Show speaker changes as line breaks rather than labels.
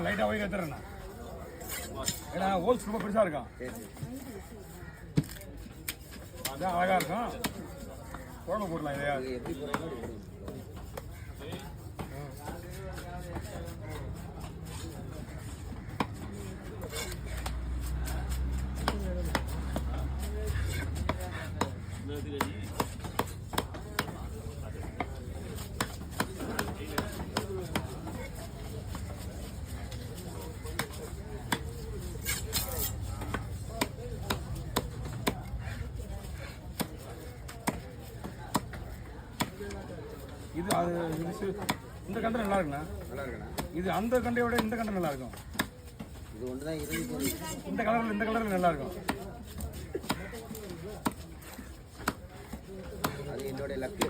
லைட்டாக போய் கத்துறேண்ணா. ஏன்னா ஹோல்ஸ் ரொம்ப பெருசாக இருக்கும், அதான் அழகாக இருக்கும். குழம்பு போடலாம் இல்லையா? இது அது இந்த கண்டை நல்லா இருக்குண்ணா. நல்லா இருக்குண்ணா. இது அந்த கண்டையை விட இந்த கண்டை நல்லா இருக்கும். இது ஒன்று தான் இருந்து இந்த கலரில் நல்லா இருக்கும். அது என்னோட லக்கு.